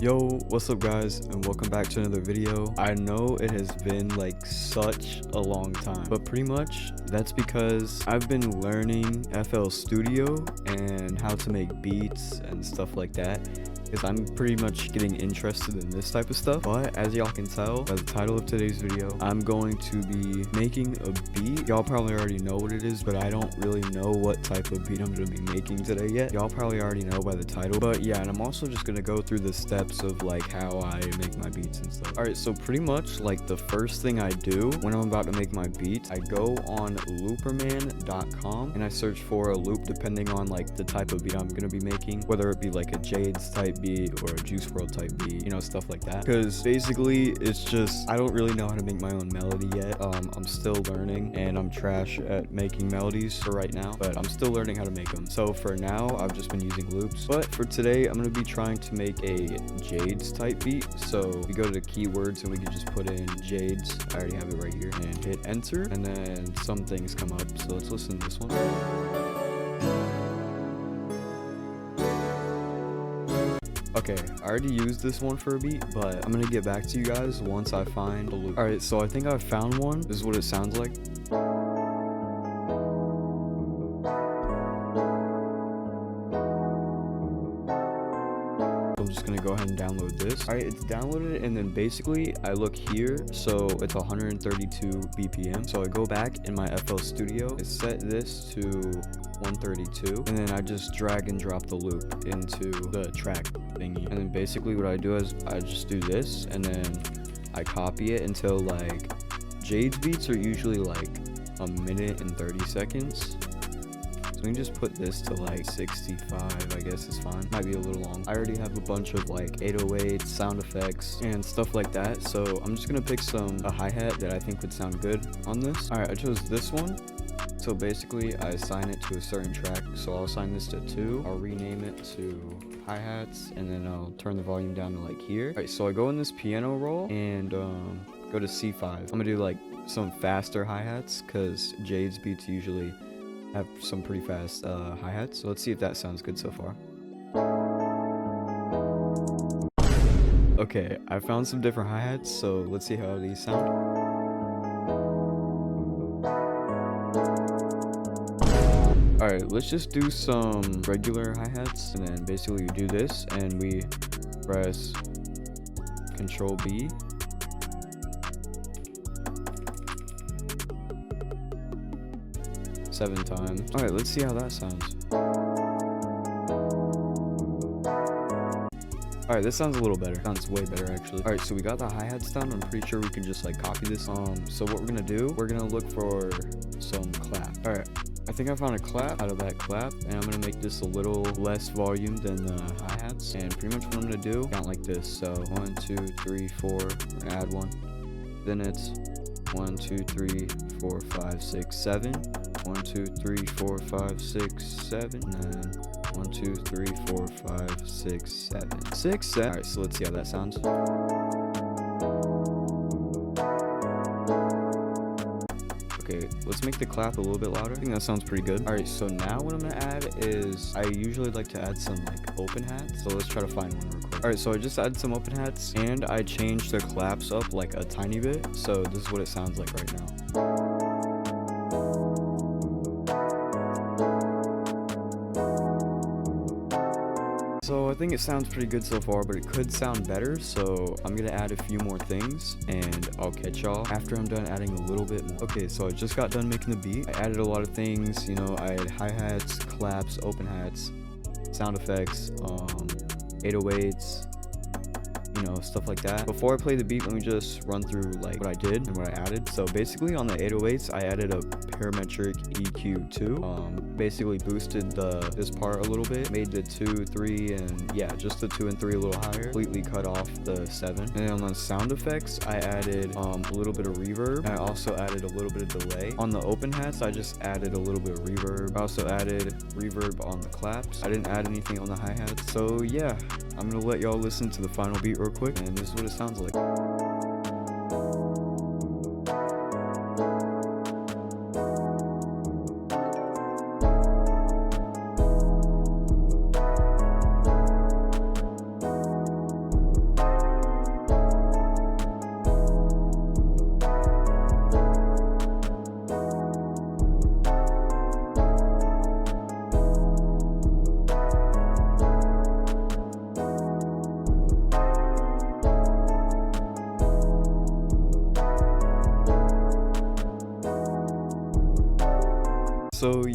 Yo, what's up guys, and welcome back to another video. I know it has been like such a long time, but pretty much that's because I've been learning FL Studio and how to make beats and stuff like that, because I'm pretty much getting interested in this type of stuff. But as y'all can tell by the title of today's video, I'm going to be making a beat. Y'all probably already know what it is, but I don't really know what type of beat I'm going to be making today yet. Y'all probably already know by the title, but yeah, and I'm also just going to go through the steps of like how I make my beats and stuff. All right, so pretty much like the first thing I do when I'm about to make my beat, I go on looperman.com and I search for a loop depending on like the type of beat I'm going to be making, whether it be like a JAYDES type beat or a Juice WRLD type beat, you know, stuff like that. Because basically it's just, I don't really know how to make my own melody yet. I'm still learning and I'm trash at making melodies for right now, but I'm still learning how to make them. So for now, I've just been using loops, but for today, I'm going to be trying to make a JAYDES type beat. So we go to the keywords and we can just put in JAYDES. I already have it right here, and hit enter, and then some things come up. So let's listen to this one. Okay, I already used this one for a beat, but I'm gonna get back to you guys once I find a loop. All right, so I think I found one. This is what it sounds like. I'm just gonna go ahead and download this. All right, it's downloaded, and then basically I look here, so it's 132 BPM. So I go back in my FL Studio, I set this to 132, and then I just drag and drop the loop into the track thingy. And then basically what I do is I just do this, and then I copy it until like JAYDES beats are usually like a minute and 30 seconds. So we can just put this to like 65, I guess is fine. Might be a little long. I already have a bunch of like 808 sound effects and stuff like that. So I'm just gonna pick a hi-hat that I think would sound good on this. All right, I chose this one. So basically I assign it to a certain track. So I'll assign this to 2. I'll rename it to hi-hats, and then I'll turn the volume down to like here. All right, so I go in this piano roll and go to C5. I'm gonna do like some faster hi-hats because JAYDES beats usually have some pretty fast hi-hats. So let's see if that sounds good so far. Okay, I found some different hi-hats, so let's see how these sound. Alright, let's just do some regular hi-hats, and then basically we do this and we press Control B. Seven times. All right, let's see how that sounds. All right, this sounds a little better. Sounds way better actually. All right, so we got the hi-hats down. I'm pretty sure we can just like copy this. So what we're gonna do, we're gonna look for some clap. All right, I think I found a clap out of that clap, and I'm gonna make this a little less volume than the hi-hats. And pretty much what I'm gonna do, count like this. So 1, 2, 3, 4. We're gonna add 1. Then it's 1, 2, 3, 4, 5, 6, 7. 1, 2, 3, 4, 5, 6, 7, and then 1, 2, 3, 4, 5, 6, 7. 6, 7. All right, so let's see how that sounds. Okay, let's make the clap a little bit louder. I think that sounds pretty good. All right, so now what I'm gonna add is, I usually like to add some like open hats. So let's try to find one real quick. All right, so I just added some open hats, and I changed the claps up like a tiny bit. So this is what it sounds like right now. So I think it sounds pretty good so far, but it could sound better. So I'm gonna add a few more things, and I'll catch y'all after I'm done adding a little bit more. Okay, so I just got done making the beat. I added a lot of things, you know, I had hi-hats, claps, open hats, sound effects, 808s, you know, stuff like that. Before I play the beat, let me just run through like what I did and what I added. So basically on the 808s, I added a parametric EQ 2. Basically boosted this part a little bit, made the 2, 3, and yeah, just the 2 and 3 a little higher. Completely cut off the 7. And then on the sound effects, I added a little bit of reverb. I also added a little bit of delay. On the open hats, I just added a little bit of reverb. I also added reverb on the claps. I didn't add anything on the hi-hats. So yeah, I'm gonna let y'all listen to the final beat real quick, and this is what it sounds like.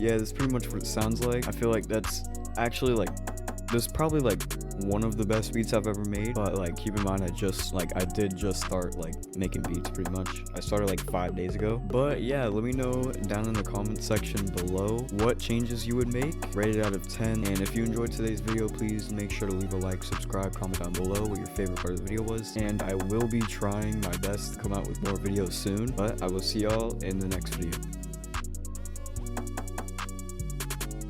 yeah, that's pretty much what it sounds like. I feel like that's actually like, this is probably like one of the best beats I've ever made, but like keep in mind I did just start like making beats pretty much. I started like 5 days ago. But yeah, let me know down in the comment section below what changes you would make, rate it out of 10. And if you enjoyed today's video, please make sure to leave a like, subscribe, comment down below what your favorite part of the video was, and I will be trying my best to come out with more videos soon. But I will see y'all in the next video.